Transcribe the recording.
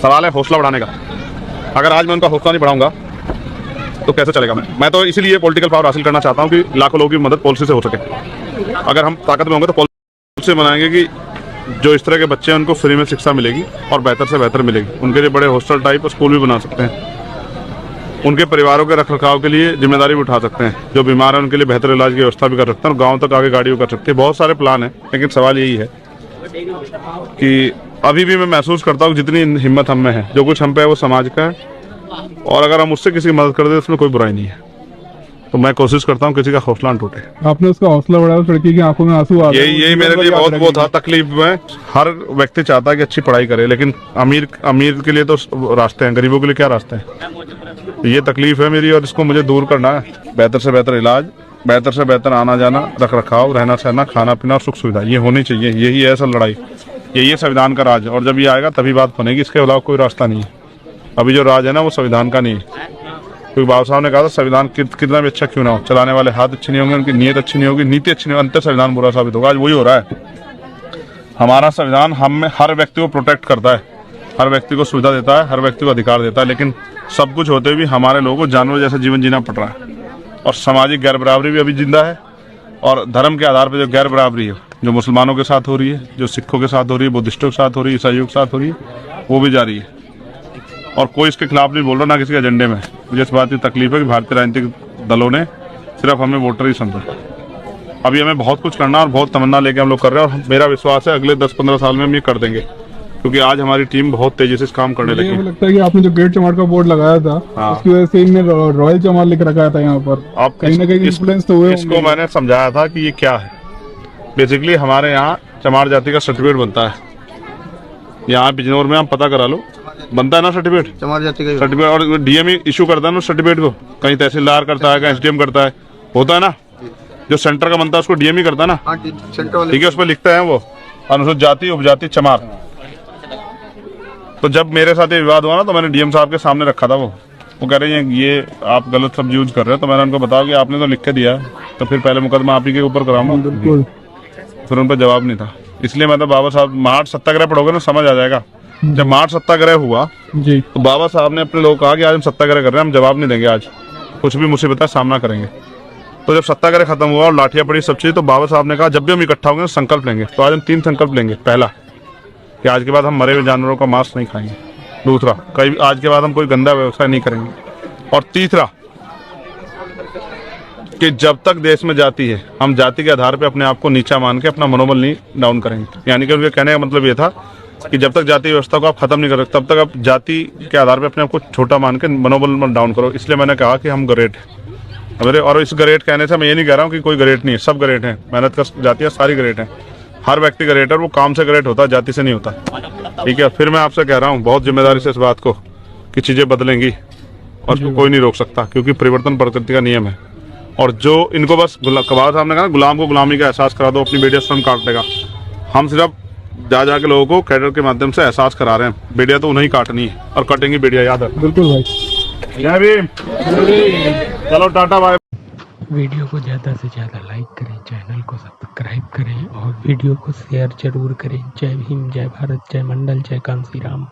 सवाल है हौसला बढ़ाने का। अगर आज मैं उनका हौसला नहीं बढ़ाऊंगा तो कैसे चलेगा। मैं तो इसीलिए पॉलिटिकल पावर हासिल करना चाहता हूँ कि लाखों लोगों की मदद पॉलिसी से हो सके। अगर हम ताकत में होंगे तो पॉलिसी बनाएंगे कि जो इस तरह के बच्चे हैं उनको फ्री में शिक्षा मिलेगी और बेहतर से बेहतर मिलेगी। उनके लिए बड़े हॉस्टल टाइप स्कूल भी बना सकते हैं। उनके परिवारों के रखरखाव के लिए जिम्मेदारी भी उठा सकते हैं। जो बीमार है उनके लिए बेहतर इलाज की व्यवस्था भी कर सकते हैं और गाँव तक आगे गाड़ियों कर सकते हैं। बहुत सारे प्लान हैं, लेकिन सवाल यही है कि अभी भी मैं महसूस करता हूँ जितनी हिम्मत हम में है, जो कुछ हम पे है वो समाज का है, और अगर हम उससे किसी की मदद कर दे उसमें कोई बुराई नहीं है। तो मैं कोशिश करता हूँ किसी का हौसला न टूटे। आपने उसका हौसला बढ़ाया, लड़की की आंखों में आंसू आ गए। यही मेरे लिए बहुत वो था तकलीफ में। हर व्यक्ति चाहता है कि अच्छी पढ़ाई करे, लेकिन अमीर के लिए तो रास्ते हैं, गरीबों के लिए क्या रास्ते हैं। ये तकलीफ है मेरी और इसको मुझे दूर करना है। बेहतर से बेहतर इलाज, बेहतर से बेहतर आना जाना, रख रखाव, रहना सहना, खाना पीना और सुख सुविधा, ये होनी चाहिए। यही है असल लड़ाई, यही है संविधान का राज। और जब ये आएगा तभी बात बनेगी, इसके अलावा कोई रास्ता नहीं है। अभी जो राज है ना वो संविधान का नहीं है। क्योंकि बाबा साहब ने कहा था संविधान कितना भी अच्छा क्यों ना हो, चलाने वाले हाथ अच्छे नहीं होंगे, उनकी नीयत अच्छी नहीं होगी, नीति अच्छी नहीं होगी, अंतर संविधान बुरा साबित होगा। आज वही हो रहा है। हमारा संविधान हम हर व्यक्ति को प्रोटेक्ट करता है, हर व्यक्ति को सुविधा देता है, हर व्यक्ति को अधिकार देता है, लेकिन सब कुछ होते हुए भी हमारे लोगों को जानवर जैसा जीवन जीना पड़ रहा है। और सामाजिक गैर बराबरी भी अभी जिंदा है। और धर्म के आधार पर जो गैर बराबरी है, जो मुसलमानों के साथ हो रही है, जो सिखों के साथ हो रही है, बुद्धिस्टों के साथ हो रही है, ईसाइयों के साथ हो रही है, वो भी जारी है। और कोई इसके खिलाफ नहीं बोल रहा, ना किसी के एजेंडे में। मुझे इस बात की तकलीफ है कि भारतीय राजनीतिक दलों ने सिर्फ हमें वोटर ही समझा। अभी हमें बहुत कुछ करना और बहुत तमन्ना लेके हम लोग कर रहे हैं, और मेरा विश्वास है अगले 10-15 साल में हम ये कर देंगे, क्योंकि आज हमारी टीम बहुत तेजी से इस काम करने लगी। मुझे लगता है कि आपने जो ग्रेट चमार का बोर्ड लगाया था, उसकी वजह से इनने रॉयल चमार लिख रखा था यहाँ पर। आप कहीं ना कहीं इन्फ्लुएंस तो हुए। इसको मैंने समझाया था कि ये क्या है। बेसिकली हमारे यहाँ चमार जाति का सर्टिफिकेट बनता है। यहाँ बिजनौर में हम पता करा लो, बनता है ना सर्टिफिकेट, चमार जाति का सर्टिफिकेट। और डीएम इशू करता है ना सर्टिफिकेट को, कहीं तहसीलदार करता है, कहीं एसडीएम करता है, होता है ना। जो सेंटर का बनता है उसको डीएम ही करता है ना, ठीक है। उस पर लिखते हैं वो अनुसूचित जाति उपजाति चमार। तो जब मेरे साथ ये विवाद हुआ ना, तो मैंने डीएम साहब के सामने रखा था। वो कह रहे हैं ये आप गलत शब्द यूज कर रहे हो। तो मैंने उनको बताया कि आपने तो लिख के दिया, तो फिर पहले मुकदमा आप ही के ऊपर कराऊंगा। फिर उन पर जवाब नहीं था। इसलिए मैं तो बाबा साहब, महाट सत्याग्रह पढ़ोगे ना समझ आ जाएगा। जब महाट सत्याग्रह हुआ जी, तो बाबा साहब ने अपने लोग कहा कि आज हम सत्याग्रह कर रहे हैं, हम जवाब नहीं देंगे, आज कुछ भी मुसीबत है सामना करेंगे। तो जब सत्याग्रह खत्म हुआ और लाठियां पड़ी सब चीज, तो बाबा साहब ने कहा जब भी हम इकट्ठा होंगे संकल्प लेंगे। तो आज हम 3 संकल्प लेंगे। पहला कि आज के बाद हम मरे हुए जानवरों का मांस नहीं खाएंगे। दूसरा, कहीं आज के बाद हम कोई गंदा व्यवसाय नहीं करेंगे। और तीसरा कि जब तक देश में जाति है, हम जाति के आधार पर अपने आप को नीचा मान के अपना मनोबल नहीं डाउन करेंगे। यानी कि उनके कहने का मतलब ये था कि जब तक जाति व्यवस्था को आप खत्म नहीं करोगे, तब तक आप जाति के आधार पर अपने आप को छोटा मान के मनोबल मत डाउन करो। इसलिए मैंने कहा कि हम ग्रेट हैं। और इस ग्रेट कहने से मैं ये नहीं कह रहा हूँ कि कोई ग्रेट नहीं है, सब ग्रेट हैं। मेहनत कर जातियाँ सारी ग्रेट हैं। हर व्यक्ति ग्रेट है, वो काम से ग्रेट होता है, जाति से नहीं होता, ठीक है। फिर मैं आपसे कह रहा हूँ बहुत जिम्मेदारी से इस बात को कि चीज़ें बदलेंगी और उसको कोई नहीं रोक सकता, क्योंकि परिवर्तन प्रकृति का नियम है। और जो इनको बस कबार साहब ने कहा गुलाम को गुलामी का एहसास करा दो, अपनी बेटियां स्वयं काट लेगा। हम सिर्फ जा के लोगों को कैडर के माध्यम से एहसास करा रहे हैं। बेटियां तो उन्हें काटनी है और कटेंगी बेटियां, याद है। बिल्कुल भाई। जय भीम। चलो टाटा बाय। वीडियो को ज़्यादा से ज़्यादा लाइक करें, चैनल को सब्सक्राइब करें और वीडियो को शेयर जरूर करें। जय भीम, जय भारत, जय मंडल, जय कांसी राम।